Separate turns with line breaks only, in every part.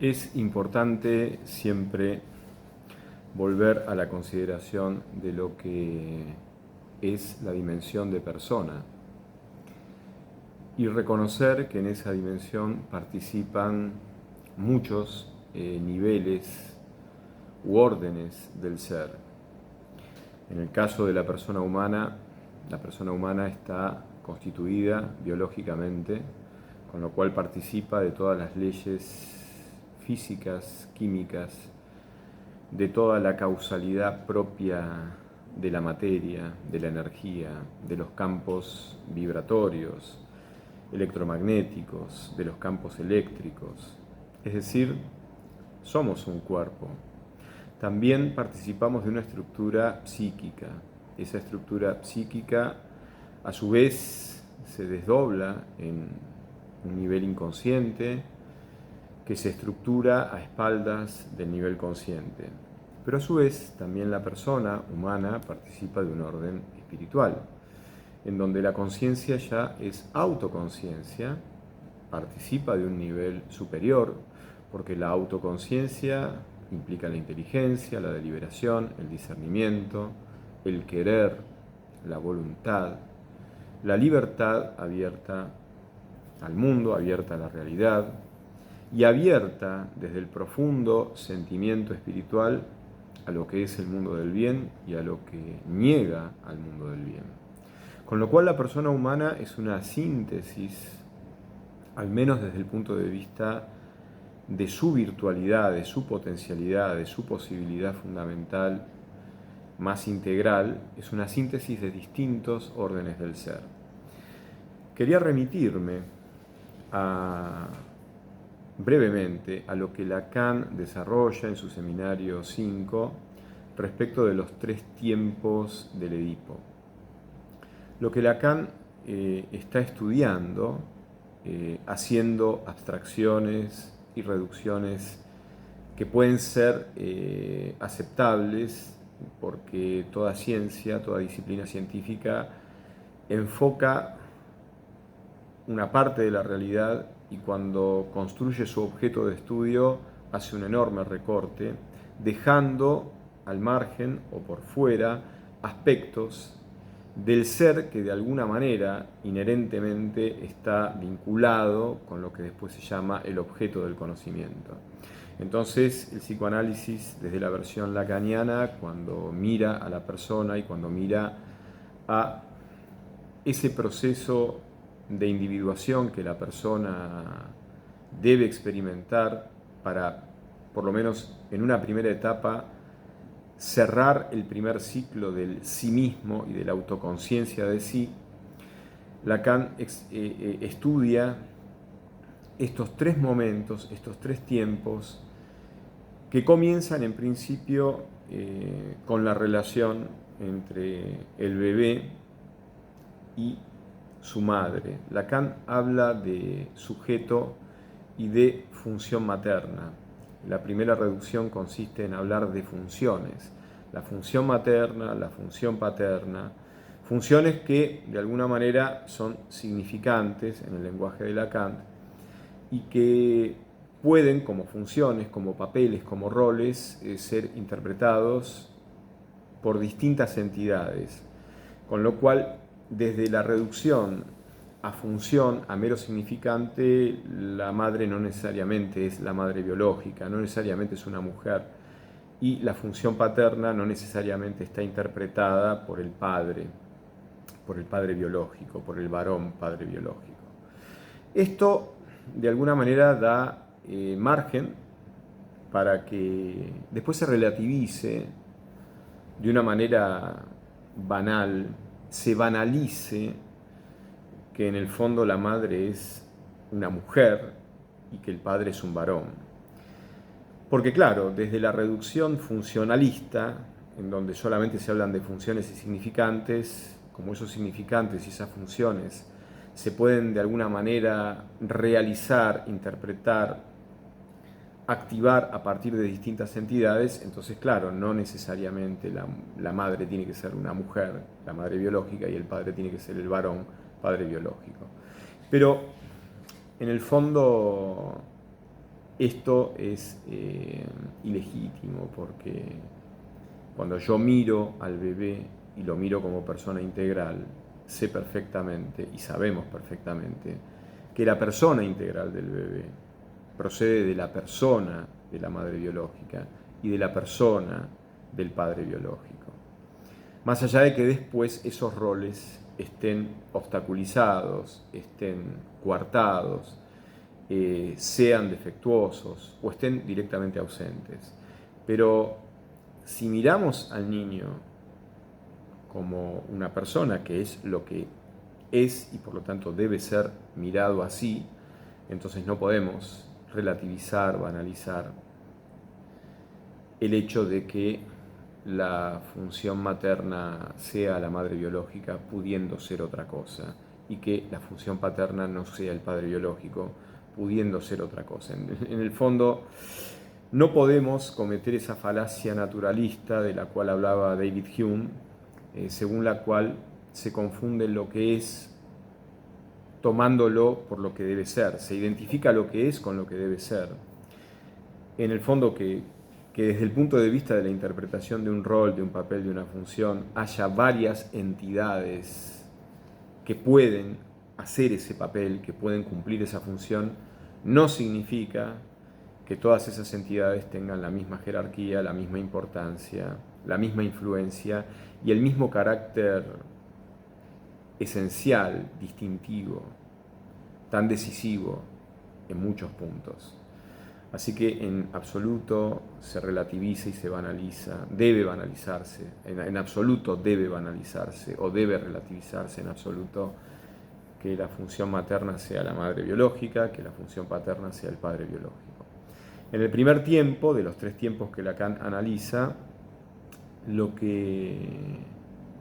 Es importante siempre volver a la consideración de lo que es la dimensión de persona y reconocer que en esa dimensión participan muchos niveles u órdenes del ser. En el caso de la persona humana está constituida biológicamente, con lo cual participa de todas las leyes físicas, químicas, de toda la causalidad propia de la materia, de la energía, de los campos vibratorios, electromagnéticos, de los campos eléctricos. Es decir, somos un cuerpo. También participamos de una estructura psíquica. Esa estructura psíquica, a su vez, se desdobla en un nivel inconsciente que se estructura a espaldas del nivel consciente. Pero a su vez, también la persona humana participa de un orden espiritual, en donde la conciencia ya es autoconciencia, participa de un nivel superior, porque la autoconciencia implica la inteligencia, la deliberación, el discernimiento, el querer, la voluntad, la libertad abierta al mundo, abierta a la realidad y abierta desde el profundo sentimiento espiritual a lo que es el mundo del bien y a lo que niega al mundo del bien. Con lo cual la persona humana es una síntesis, al menos desde el punto de vista de su virtualidad, de su potencialidad, de su posibilidad fundamental más integral, es una síntesis de distintos órdenes del ser. Quería remitirme brevemente a lo que Lacan desarrolla en su seminario 5 respecto de los 3 tiempos del Edipo. Lo que Lacan está estudiando, haciendo abstracciones y reducciones que pueden ser aceptables porque toda ciencia, toda disciplina científica enfoca una parte de la realidad y cuando construye su objeto de estudio hace un enorme recorte, dejando al margen o por fuera aspectos del ser que de alguna manera inherentemente está vinculado con lo que después se llama el objeto del conocimiento. Entonces el psicoanálisis desde la versión lacaniana, cuando mira a la persona y cuando mira a ese proceso de individuación que la persona debe experimentar para, por lo menos en una primera etapa, cerrar el primer ciclo del sí mismo y de la autoconciencia de sí, Lacan estudia estos 3 momentos, estos 3 tiempos, que comienzan en principio con la relación entre el bebé y su madre. Lacan habla de sujeto y de función materna. La primera reducción consiste en hablar de funciones. La función materna, la función paterna, funciones que de alguna manera son significantes en el lenguaje de Lacan y que pueden, como funciones, como papeles, como roles, ser interpretados por distintas entidades. Con lo cual, desde la reducción a función, a mero significante, la madre no necesariamente es la madre biológica, no necesariamente es una mujer, y la función paterna no necesariamente está interpretada por el padre biológico, por el varón padre biológico. Esto, de alguna manera, da margen para que después se relativice de una manera banal, se banalice que en el fondo la madre es una mujer y que el padre es un varón. Porque claro, desde la reducción funcionalista, en donde solamente se hablan de funciones y significantes, como esos significantes y esas funciones se pueden de alguna manera realizar, interpretar, activar a partir de distintas entidades, entonces claro, no necesariamente la madre tiene que ser una mujer, la madre biológica, y el padre tiene que ser el varón, padre biológico. Pero en el fondo Esto es ilegítimo porque cuando yo miro al bebé y lo miro como persona integral, sé perfectamente y sabemos perfectamente que la persona integral del bebé procede de la persona de la madre biológica y de la persona del padre biológico. Más allá de que después esos roles estén obstaculizados, estén coartados, sean defectuosos o estén directamente ausentes. Pero si miramos al niño como una persona que es lo que es y por lo tanto debe ser mirado así, entonces no podemos relativizar, banalizar el hecho de que la función materna sea la madre biológica pudiendo ser otra cosa y que la función paterna no sea el padre biológico pudiendo ser otra cosa. En el fondo, no podemos cometer esa falacia naturalista de la cual hablaba David Hume, según la cual se confunde lo que es tomándolo por lo que debe ser, se identifica lo que es con lo que debe ser. En el fondo que desde el punto de vista de la interpretación de un rol, de un papel, de una función, haya varias entidades que pueden hacer ese papel, que pueden cumplir esa función, no significa que todas esas entidades tengan la misma jerarquía, la misma importancia, la misma influencia y el mismo carácter esencial, distintivo, tan decisivo en muchos puntos. Así que en absoluto se relativiza y se banaliza, debe banalizarse, en absoluto debe banalizarse o debe relativizarse en absoluto que la función materna sea la madre biológica, que la función paterna sea el padre biológico. En el primer tiempo, de los 3 tiempos que Lacan analiza, lo que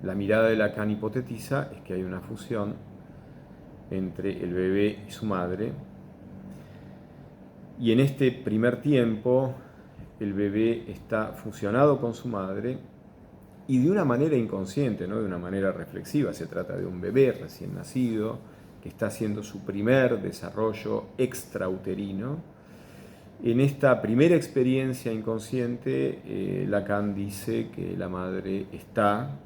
la mirada de Lacan hipotetiza es que hay una fusión entre el bebé y su madre, y en este primer tiempo el bebé está fusionado con su madre y de una manera inconsciente, no de una manera reflexiva. Se trata de un bebé recién nacido que está haciendo su primer desarrollo extrauterino. En esta primera experiencia inconsciente, Lacan dice que la madre está,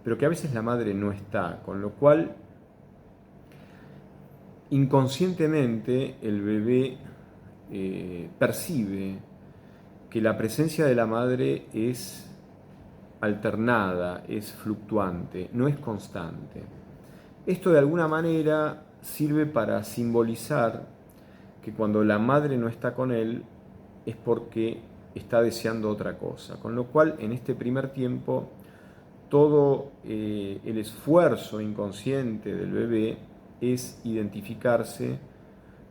pero que a veces la madre no está, con lo cual inconscientemente el bebé percibe que la presencia de la madre es alternada, es fluctuante, no es constante. Esto de alguna manera sirve para simbolizar que cuando la madre no está con él es porque está deseando otra cosa. Con lo cual, en este primer tiempo, todo el esfuerzo inconsciente del bebé es identificarse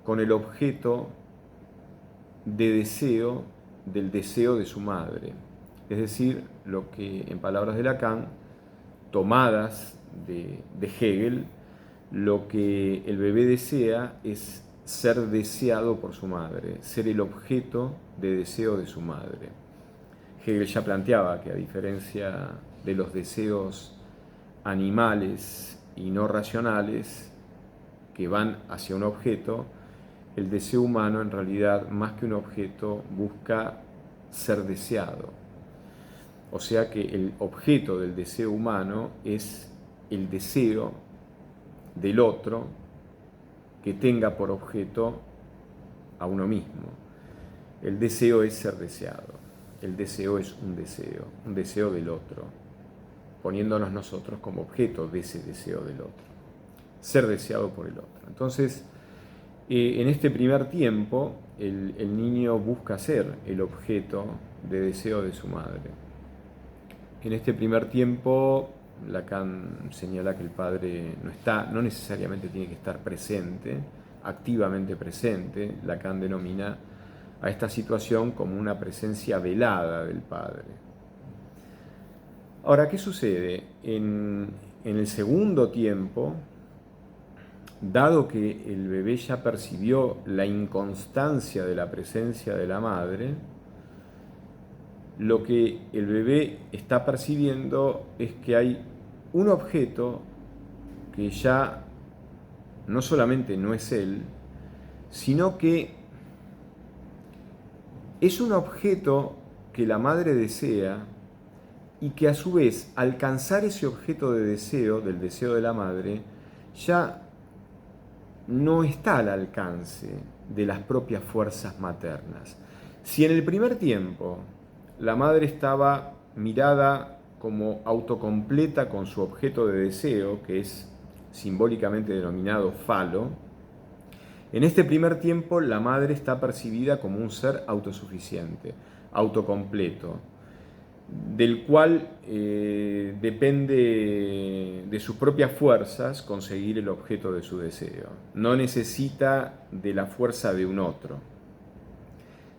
con el objeto de deseo del deseo de su madre. Es decir, lo que en palabras de Lacan, tomadas de Hegel, lo que el bebé desea es ser deseado por su madre, ser el objeto de deseo de su madre. Hegel ya planteaba que a diferencia de los deseos animales y no racionales que van hacia un objeto, el deseo humano en realidad, más que un objeto, busca ser deseado. O sea que el objeto del deseo humano es el deseo del otro que tenga por objeto a uno mismo. El deseo es ser deseado. El deseo es un deseo del otro, poniéndonos nosotros como objeto de ese deseo del otro. Ser deseado por el otro. Entonces, en este primer tiempo, el niño busca ser el objeto de deseo de su madre. En este primer tiempo, Lacan señala que el padre no necesariamente tiene que estar presente, activamente presente. Lacan denomina a esta situación como una presencia velada del padre. Ahora, ¿qué sucede? En el segundo tiempo, dado que el bebé ya percibió la inconstancia de la presencia de la madre, lo que el bebé está percibiendo es que hay un objeto que ya no solamente no es él, sino que es un objeto que la madre desea y que a su vez alcanzar ese objeto de deseo, del deseo de la madre, ya no está al alcance de las propias fuerzas maternas. Si en el primer tiempo la madre estaba mirada como autocompleta con su objeto de deseo, que es simbólicamente denominado falo, en este primer tiempo la madre está percibida como un ser autosuficiente, autocompleto, del cual depende de sus propias fuerzas conseguir el objeto de su deseo. No necesita de la fuerza de un otro.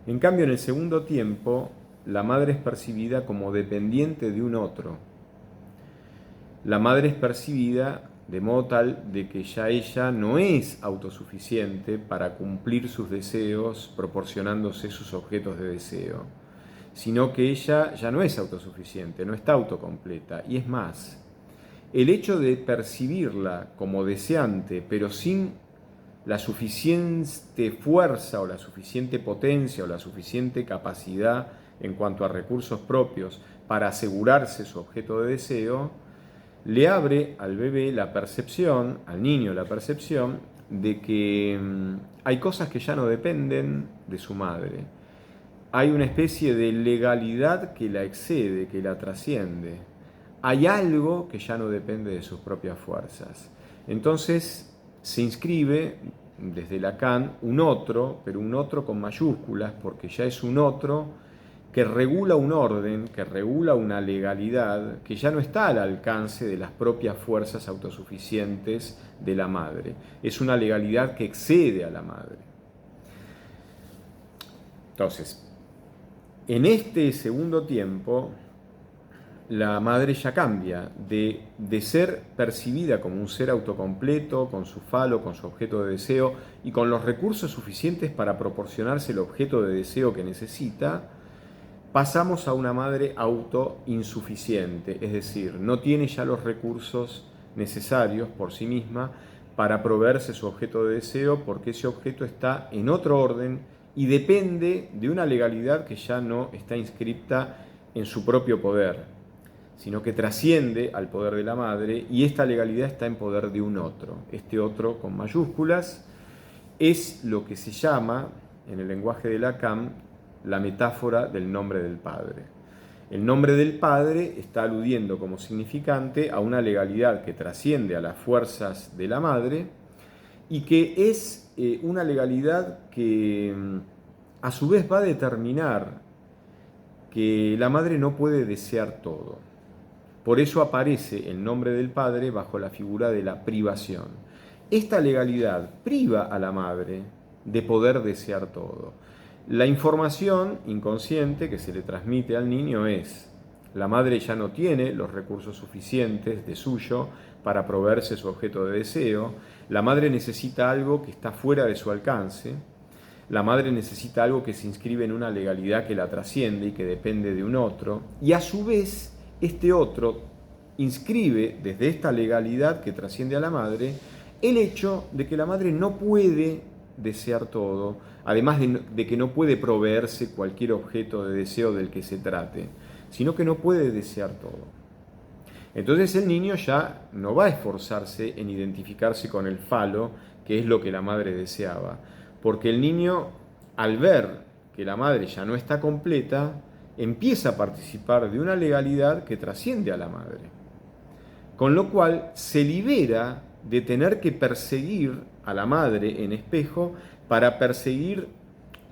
En cambio, en el segundo tiempo, la madre es percibida como dependiente de un otro. La madre es percibida de modo tal de que ya ella no es autosuficiente para cumplir sus deseos proporcionándose sus objetos de deseo, sino que ella ya no es autosuficiente, no está autocompleta. Y es más, el hecho de percibirla como deseante, pero sin la suficiente fuerza o la suficiente potencia o la suficiente capacidad en cuanto a recursos propios para asegurarse su objeto de deseo, le abre al bebé la percepción, al niño la percepción, de que hay cosas que ya no dependen de su madre. Hay una especie de legalidad que la excede, que la trasciende. Hay algo que ya no depende de sus propias fuerzas. Entonces se inscribe desde Lacan un otro, pero un otro con mayúsculas, porque ya es un otro que regula un orden, que regula una legalidad que ya no está al alcance de las propias fuerzas autosuficientes de la madre. Es una legalidad que excede a la madre. Entonces, en este segundo tiempo, la madre ya cambia de ser percibida como un ser autocompleto, con su falo, con su objeto de deseo y con los recursos suficientes para proporcionarse el objeto de deseo que necesita, pasamos a una madre autoinsuficiente, es decir, no tiene ya los recursos necesarios por sí misma para proveerse su objeto de deseo porque ese objeto está en otro orden y depende de una legalidad que ya no está inscripta en su propio poder, sino que trasciende al poder de la madre y esta legalidad está en poder de un otro. Este otro con mayúsculas es lo que se llama, en el lenguaje de Lacan, la metáfora del nombre del Padre. El nombre del Padre está aludiendo como significante a una legalidad que trasciende a las fuerzas de la madre y que es una legalidad que a su vez va a determinar que la madre no puede desear todo. Por eso aparece el nombre del Padre bajo la figura de la privación. Esta legalidad priva a la madre de poder desear todo. La información inconsciente que se le transmite al niño es: la madre ya no tiene los recursos suficientes de suyo para proveerse su objeto de deseo, la madre necesita algo que está fuera de su alcance, la madre necesita algo que se inscribe en una legalidad que la trasciende y que depende de un otro, y a su vez este otro inscribe desde esta legalidad que trasciende a la madre el hecho de que la madre no puede desear todo, además de que no puede proveerse cualquier objeto de deseo del que se trate, sino que no puede desear todo. Entonces el niño ya no va a esforzarse en identificarse con el falo, que es lo que la madre deseaba, porque el niño, al ver que la madre ya no está completa, empieza a participar de una legalidad que trasciende a la madre. Con lo cual se libera de tener que perseguir a la madre en espejo para perseguir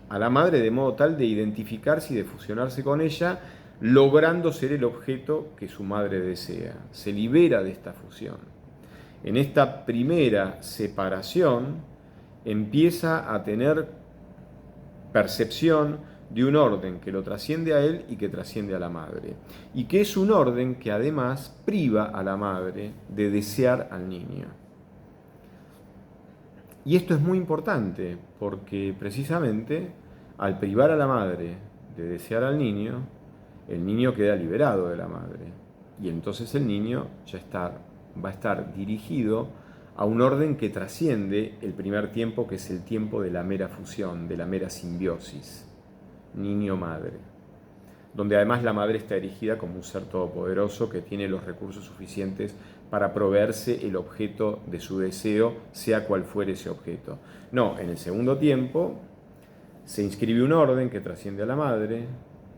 a la madre de modo tal de identificarse y de fusionarse con ella, logrando ser el objeto que su madre desea. Se libera de esta fusión. En esta primera separación empieza a tener percepción de un orden que lo trasciende a él y que trasciende a la madre. Y que es un orden que además priva a la madre de desear al niño. Y esto es muy importante porque precisamente al privar a la madre de desear al niño, el niño queda liberado de la madre. Y entonces el niño ya va a estar dirigido a un orden que trasciende el primer tiempo, que es el tiempo de la mera fusión, de la mera simbiosis. niño-madre, donde además la madre está erigida como un ser todopoderoso que tiene los recursos suficientes para proveerse el objeto de su deseo, sea cual fuere ese objeto. No, en el segundo tiempo se inscribe un orden que trasciende a la madre,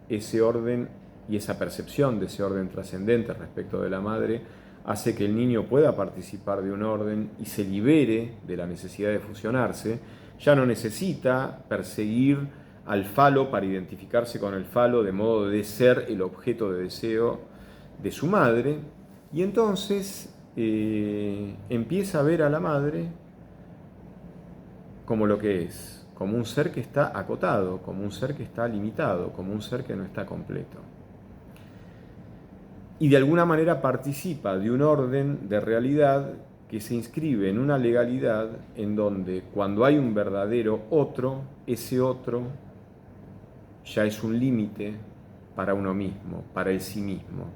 ese orden y esa percepción de ese orden trascendente respecto de la madre hace que el niño pueda participar de un orden y se libere de la necesidad de fusionarse, ya no necesita perseguir al falo para identificarse con el falo de modo de ser el objeto de deseo de su madre, y entonces empieza a ver a la madre como lo que es, como un ser que está acotado, como un ser que está limitado, como un ser que no está completo. Y de alguna manera participa de un orden de realidad que se inscribe en una legalidad en donde cuando hay un verdadero otro, ese otro ya es un límite para uno mismo, para el sí mismo.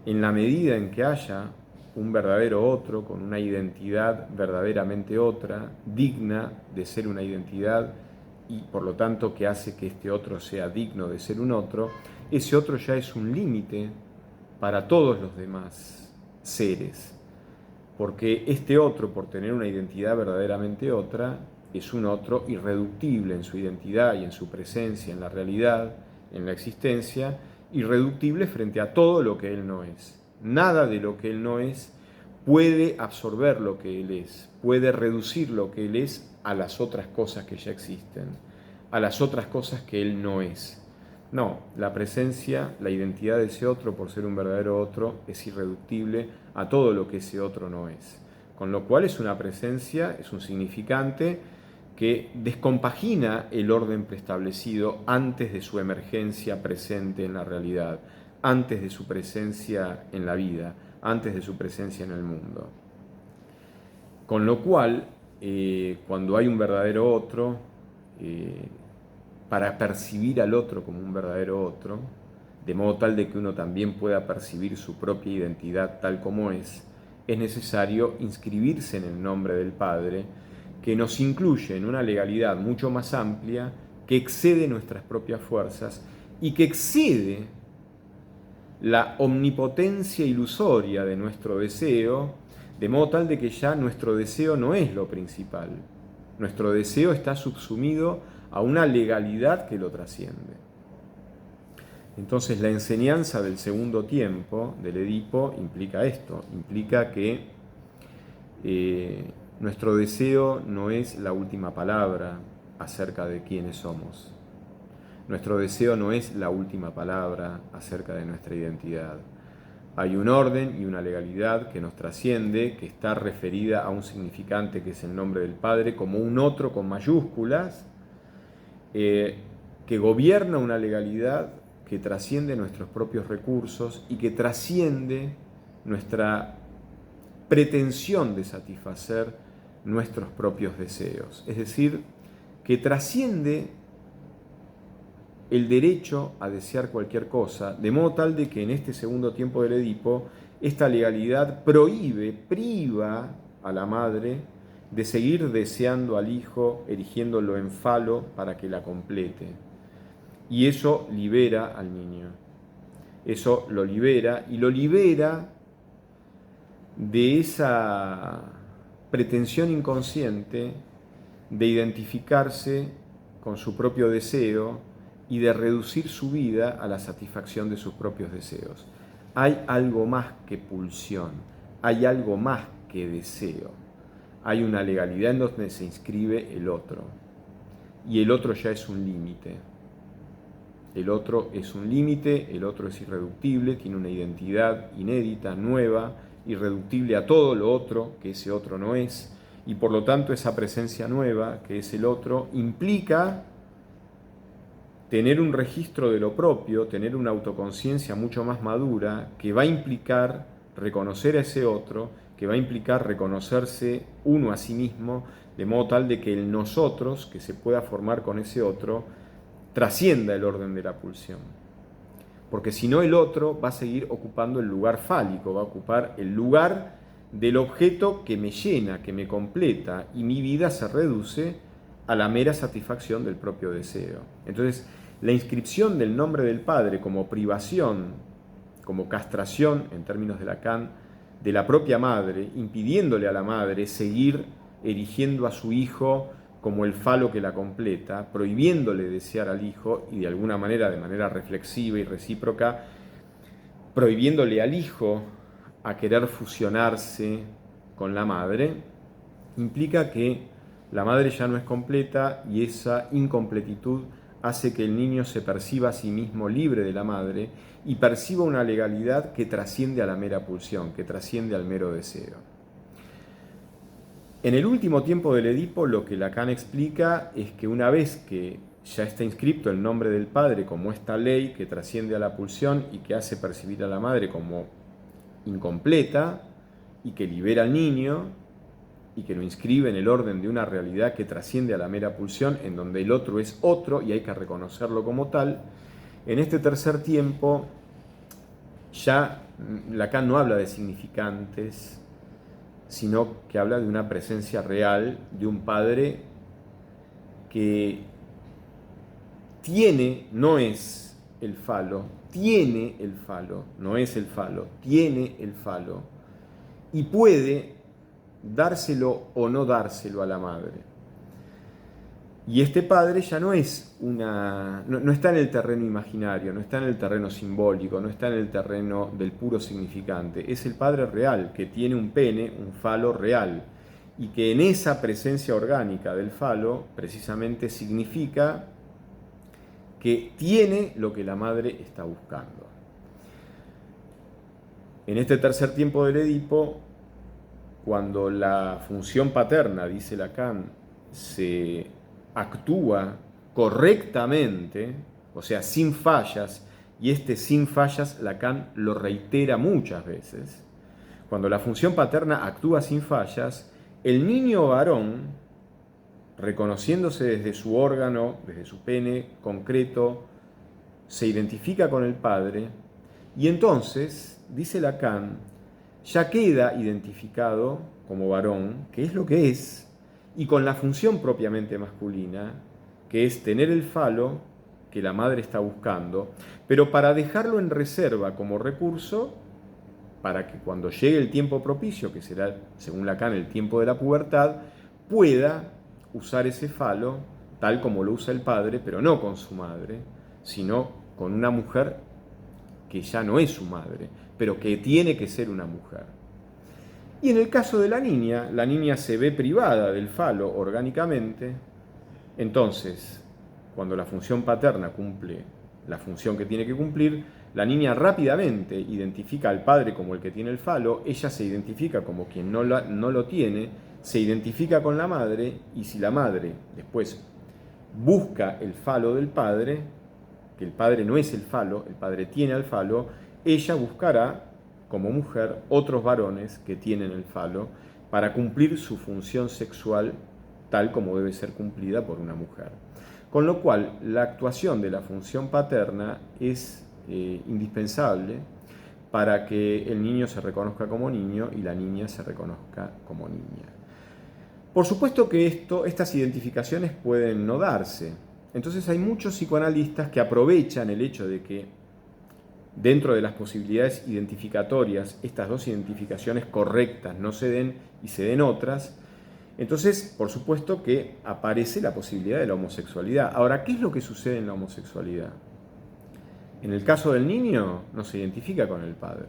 En la medida en que haya un verdadero otro con una identidad verdaderamente otra, digna de ser una identidad y por lo tanto que hace que este otro sea digno de ser un otro, ese otro ya es un límite para todos los demás seres, porque este otro, por tener una identidad verdaderamente otra, es un otro irreductible en su identidad y en su presencia, en la realidad, en la existencia, irreductible frente a todo lo que él no es. Nada de lo que él no es puede absorber lo que él es, puede reducir lo que él es a las otras cosas que ya existen, a las otras cosas que él no es. No, la presencia, la identidad de ese otro, por ser un verdadero otro, es irreductible a todo lo que ese otro no es. Con lo cual es una presencia, es un significante que descompagina el orden preestablecido antes de su emergencia presente en la realidad, antes de su presencia en la vida, antes de su presencia en el mundo. Con lo cual, cuando hay un verdadero otro, para percibir al otro como un verdadero otro, de modo tal de que uno también pueda percibir su propia identidad tal como es necesario inscribirse en el nombre del Padre, que nos incluye en una legalidad mucho más amplia, que excede nuestras propias fuerzas y que excede la omnipotencia ilusoria de nuestro deseo, de modo tal de que ya nuestro deseo no es lo principal. Nuestro deseo está subsumido a una legalidad que lo trasciende. Entonces la enseñanza del segundo tiempo del Edipo implica esto, implica que nuestro deseo no es la última palabra acerca de quiénes somos. Nuestro deseo no es la última palabra acerca de nuestra identidad. Hay un orden y una legalidad que nos trasciende, que está referida a un significante que es el nombre del Padre, como un otro con mayúsculas, que gobierna una legalidad que trasciende nuestros propios recursos y que trasciende nuestra pretensión de satisfacer nuestros propios deseos. Es decir, que trasciende el derecho a desear cualquier cosa, de modo tal de que en este segundo tiempo del Edipo, esta legalidad priva a la madre de seguir deseando al hijo, erigiéndolo en falo para que la complete. Y eso libera al niño. Eso lo libera y lo libera de esa pretensión inconsciente de identificarse con su propio deseo y de reducir su vida a la satisfacción de sus propios deseos. Hay algo más que pulsión, hay algo más que deseo. Hay una legalidad en donde se inscribe el otro. Y el otro ya es un límite. El otro es un límite, el otro es irreductible, tiene una identidad inédita, nueva, irreductible a todo lo otro que ese otro no es. Y por lo tanto esa presencia nueva, que es el otro, implica tener un registro de lo propio, tener una autoconciencia mucho más madura, que va a implicar reconocer a ese otro, que va a implicar reconocerse uno a sí mismo, de modo tal de que el nosotros, que se pueda formar con ese otro, trascienda el orden de la pulsión. Porque si no, el otro va a seguir ocupando el lugar fálico, va a ocupar el lugar del objeto que me llena, que me completa, y mi vida se reduce a la mera satisfacción del propio deseo. Entonces, La inscripción del nombre del padre como privación, como castración, en términos de Lacan, de la propia madre, impidiéndole a la madre seguir erigiendo a su hijo como el falo que la completa, prohibiéndole desear al hijo y de alguna manera, de manera reflexiva y recíproca, prohibiéndole al hijo a querer fusionarse con la madre, implica que la madre ya no es completa y esa incompletitud hace que el niño se perciba a sí mismo libre de la madre y perciba una legalidad que trasciende a la mera pulsión, que trasciende al mero deseo. En el último tiempo del Edipo, lo que Lacan explica es que una vez que ya está inscripto el nombre del padre como esta ley que trasciende a la pulsión y que hace percibir a la madre como incompleta y que libera al niño y que lo inscribe en el orden de una realidad que trasciende a la mera pulsión, en donde el otro es otro y hay que reconocerlo como tal, en este tercer tiempo ya Lacan no habla de significantes, sino que habla de una presencia real de un padre que tiene, no es el falo, tiene el falo, no es el falo, tiene el falo y puede dárselo o no dárselo a la madre. Y este padre ya no es no está en el terreno imaginario, no está en el terreno simbólico, no está en el terreno del puro significante. Es el padre real, que tiene un pene, un falo real, y que en esa presencia orgánica del falo precisamente significa que tiene lo que la madre está buscando. En este tercer tiempo del Edipo, cuando la función paterna, dice Lacan, se actúa correctamente, o sea, sin fallas, y este sin fallas Lacan lo reitera muchas veces, cuando la función paterna actúa sin fallas, el niño varón, reconociéndose desde su órgano, desde su pene concreto, se identifica con el padre, y entonces, dice Lacan, ya queda identificado como varón, que es lo que es, y con la función propiamente masculina, que es tener el falo que la madre está buscando, pero para dejarlo en reserva como recurso, para que cuando llegue el tiempo propicio, que será, según Lacan, el tiempo de la pubertad, pueda usar ese falo tal como lo usa el padre, pero no con su madre, sino con una mujer que ya no es su madre, pero que tiene que ser una mujer. Y en el caso de la niña se ve privada del falo orgánicamente, entonces, cuando la función paterna cumple la función que tiene que cumplir, la niña rápidamente identifica al padre como el que tiene el falo, ella se identifica como quien no lo tiene, se identifica con la madre, y si la madre después busca el falo del padre, que el padre no es el falo, el padre tiene al falo, ella buscará como mujer otros varones que tienen el falo para cumplir su función sexual tal como debe ser cumplida por una mujer. Con lo cual, la actuación de la función paterna es indispensable para que el niño se reconozca como niño y la niña se reconozca como niña. Por supuesto que estas identificaciones pueden no darse. Entonces hay muchos psicoanalistas que aprovechan el hecho de que dentro de las posibilidades identificatorias estas dos identificaciones correctas no se den y se den otras. Entonces, por supuesto que aparece la posibilidad de la homosexualidad. Ahora, ¿qué es lo que sucede en la homosexualidad? En el caso del niño, no se identifica con el padre.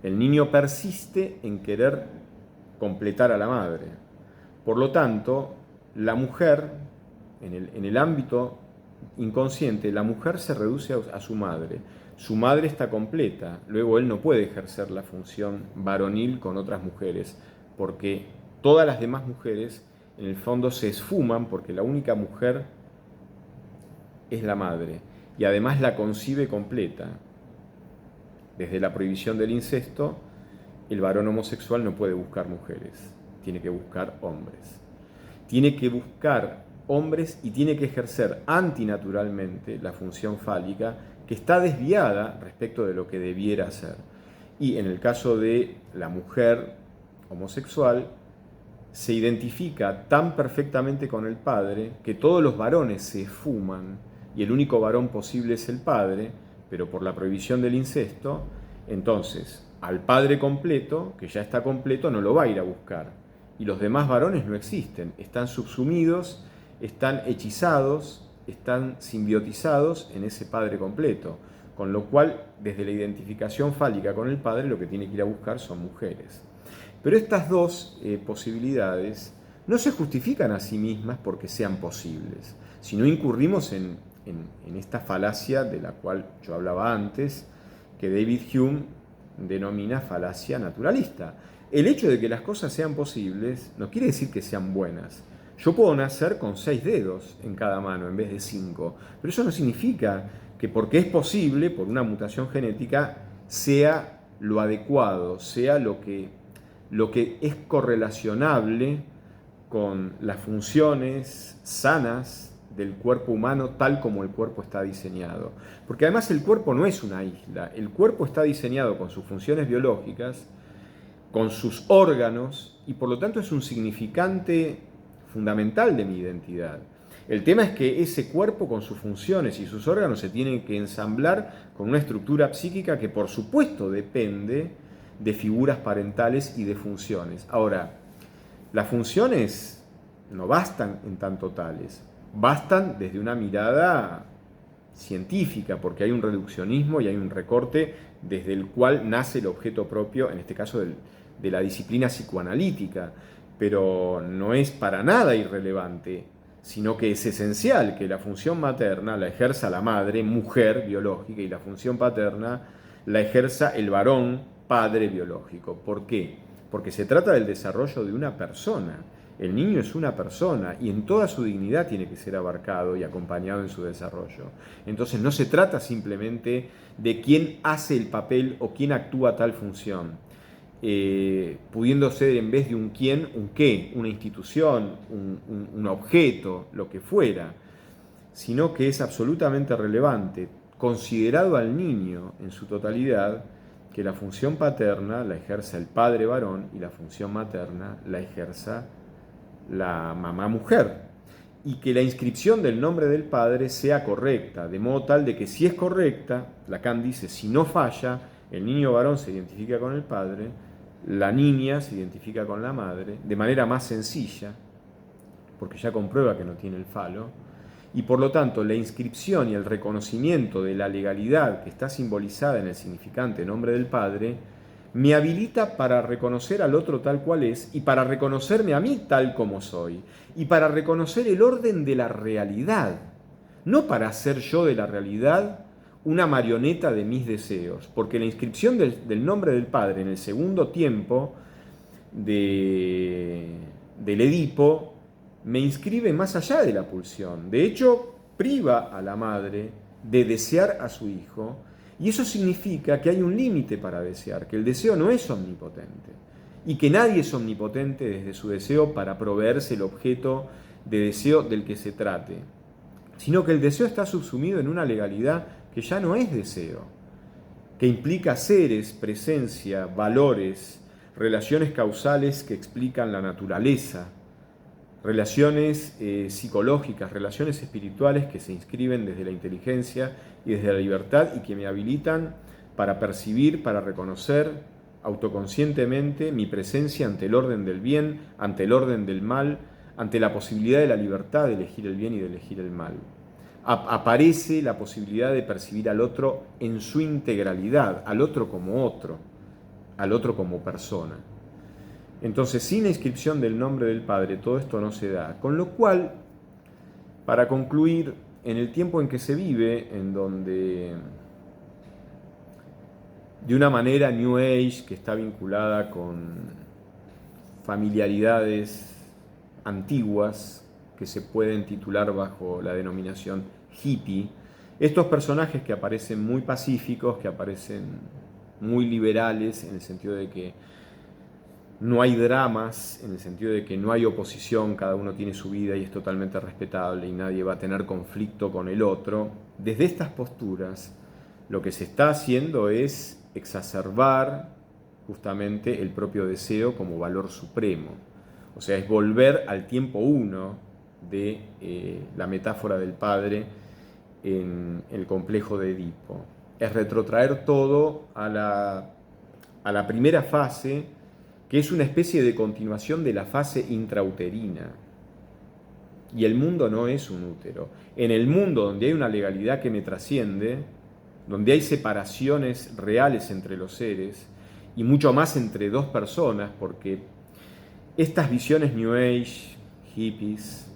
El niño persiste en querer completar a la madre. Por lo tanto, la mujer, en el ámbito inconsciente, la mujer se reduce a su madre. Su madre está completa, luego él no puede ejercer la función varonil con otras mujeres, porque todas las demás mujeres en el fondo se esfuman porque la única mujer es la madre y además la concibe completa. Desde la prohibición del incesto, el varón homosexual no puede buscar mujeres, tiene que buscar hombres. Tiene que buscar hombres y tiene que ejercer antinaturalmente la función fálica que está desviada respecto de lo que debiera hacer. Y en el caso de la mujer homosexual, se identifica tan perfectamente con el padre que todos los varones se esfuman y el único varón posible es el padre, pero por la prohibición del incesto, entonces al padre completo, que ya está completo, no lo va a ir a buscar. Y los demás varones no existen, están subsumidos, están hechizados, están simbiotizados en ese padre completo. Con lo cual, desde la identificación fálica con el padre, lo que tiene que ir a buscar son mujeres. Pero estas dos posibilidades no se justifican a sí mismas porque sean posibles, sino incurrimos en esta falacia de la cual yo hablaba antes, que David Hume denomina falacia naturalista. El hecho de que las cosas sean posibles no quiere decir que sean buenas. Yo puedo nacer con 6 dedos en cada mano en vez de 5, pero eso no significa que porque es posible, por una mutación genética, sea lo adecuado, sea lo que es correlacionable con las funciones sanas del cuerpo humano tal como el cuerpo está diseñado. Porque además el cuerpo no es una isla, el cuerpo está diseñado con sus funciones biológicas, con sus órganos, y por lo tanto es un significante fundamental de mi identidad. El tema es que ese cuerpo con sus funciones y sus órganos se tienen que ensamblar con una estructura psíquica que por supuesto depende de figuras parentales y de funciones. Ahora, las funciones no bastan en tanto tales, bastan desde una mirada científica, porque hay un reduccionismo y hay un recorte desde el cual nace el objeto propio, en este caso de la disciplina psicoanalítica, pero no es para nada irrelevante, sino que es esencial que la función materna la ejerza la madre, mujer biológica, y la función paterna la ejerza el varón, padre biológico. ¿Por qué? Porque se trata del desarrollo de una persona. El niño es una persona y en toda su dignidad tiene que ser abarcado y acompañado en su desarrollo. Entonces no se trata simplemente de quién hace el papel o quién actúa tal función, pudiendo ser en vez de un quién, un qué, una institución, un objeto, lo que fuera, sino que es absolutamente relevante, considerado al niño en su totalidad, que la función paterna la ejerza el padre varón y la función materna la ejerza la mamá mujer, y que la inscripción del nombre del padre sea correcta, de modo tal de que si es correcta, Lacan dice, si no falla, el niño varón se identifica con el padre, la niña se identifica con la madre, de manera más sencilla, porque ya comprueba que no tiene el falo, y por lo tanto la inscripción y el reconocimiento de la legalidad que está simbolizada en el significante nombre del padre, me habilita para reconocer al otro tal cual es y para reconocerme a mí tal como soy y para reconocer el orden de la realidad, no para hacer yo de la realidad una marioneta de mis deseos, porque la inscripción del nombre del Padre en el segundo tiempo del Edipo me inscribe más allá de la pulsión. De hecho, priva a la madre de desear a su hijo. Y eso significa que hay un límite para desear, que el deseo no es omnipotente y que nadie es omnipotente desde su deseo para proveerse el objeto de deseo del que se trate, sino que el deseo está subsumido en una legalidad que ya no es deseo, que implica seres, presencia, valores, relaciones causales que explican la naturaleza, relaciones psicológicas, relaciones espirituales que se inscriben desde la inteligencia y desde la libertad y que me habilitan para percibir, para reconocer autoconscientemente mi presencia ante el orden del bien, ante el orden del mal, ante la posibilidad de la libertad de elegir el bien y de elegir el mal. Aparece la posibilidad de percibir al otro en su integralidad, al otro como persona. Entonces, sin la inscripción del nombre del Padre, todo esto no se da. Con lo cual, para concluir, en el tiempo en que se vive, en donde de una manera New Age, que está vinculada con familiaridades antiguas, que se pueden titular bajo la denominación hippie, estos personajes que aparecen muy pacíficos, que aparecen muy liberales, en el sentido de que no hay dramas, en el sentido de que no hay oposición, cada uno tiene su vida y es totalmente respetable y nadie va a tener conflicto con el otro. Desde estas posturas, lo que se está haciendo es exacerbar justamente el propio deseo como valor supremo. O sea, es volver al tiempo uno de la metáfora del padre en el complejo de Edipo. Es retrotraer todo a la primera fase, que es una especie de continuación de la fase intrauterina. Y el mundo no es un útero. En el mundo donde hay una legalidad que me trasciende, donde hay separaciones reales entre los seres, y mucho más entre dos personas, porque estas visiones New Age, hippies,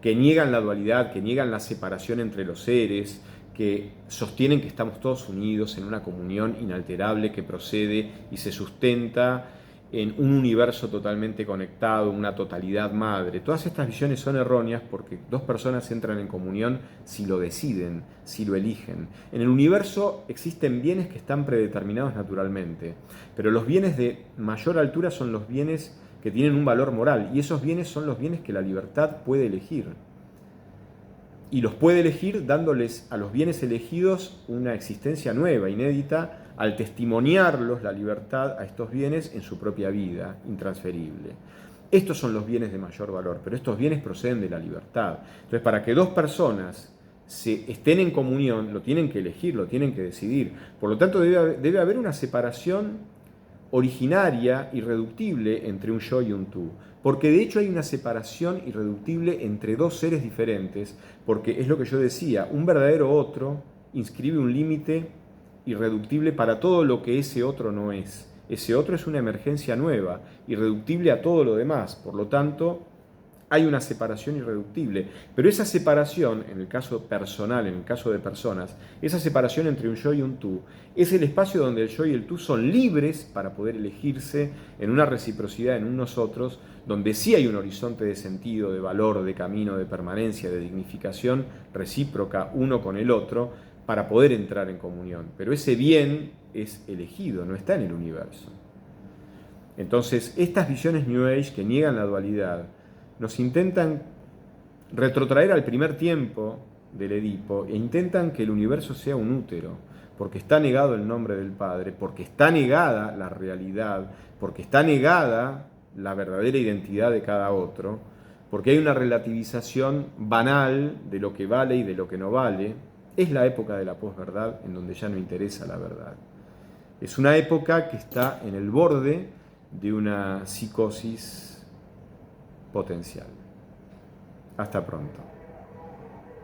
que niegan la dualidad, que niegan la separación entre los seres, que sostienen que estamos todos unidos en una comunión inalterable que procede y se sustenta en un universo totalmente conectado, una totalidad madre. Todas estas visiones son erróneas porque dos personas entran en comunión si lo deciden, si lo eligen. En el universo existen bienes que están predeterminados naturalmente, pero los bienes de mayor altura son los bienes que tienen un valor moral, y esos bienes son los bienes que la libertad puede elegir. Y los puede elegir dándoles a los bienes elegidos una existencia nueva, inédita, al testimoniarlos la libertad a estos bienes en su propia vida, intransferible. Estos son los bienes de mayor valor, pero estos bienes proceden de la libertad. Entonces, para que dos personas estén en comunión, lo tienen que elegir, lo tienen que decidir. Por lo tanto, debe haber una separación originaria, irreductible entre un yo y un tú. Porque de hecho hay una separación irreductible entre dos seres diferentes, porque es lo que yo decía, un verdadero otro inscribe un límite irreductible para todo lo que ese otro no es. Ese otro es una emergencia nueva, irreductible a todo lo demás. Por lo tanto, hay una separación irreductible. Pero esa separación, en el caso personal, en el caso de personas, esa separación entre un yo y un tú, es el espacio donde el yo y el tú son libres para poder elegirse en una reciprocidad, en un nosotros, donde sí hay un horizonte de sentido, de valor, de camino, de permanencia, de dignificación recíproca uno con el otro, para poder entrar en comunión. Pero ese bien es elegido, no está en el universo. Entonces, estas visiones New Age que niegan la dualidad, nos intentan retrotraer al primer tiempo del Edipo e intentan que el universo sea un útero, porque está negado el nombre del Padre, porque está negada la realidad, porque está negada la verdadera identidad de cada otro, porque hay una relativización banal de lo que vale y de lo que no vale. Es la época de la posverdad en donde ya no interesa la verdad. Es una época que está en el borde de una psicosis potencial. Hasta pronto.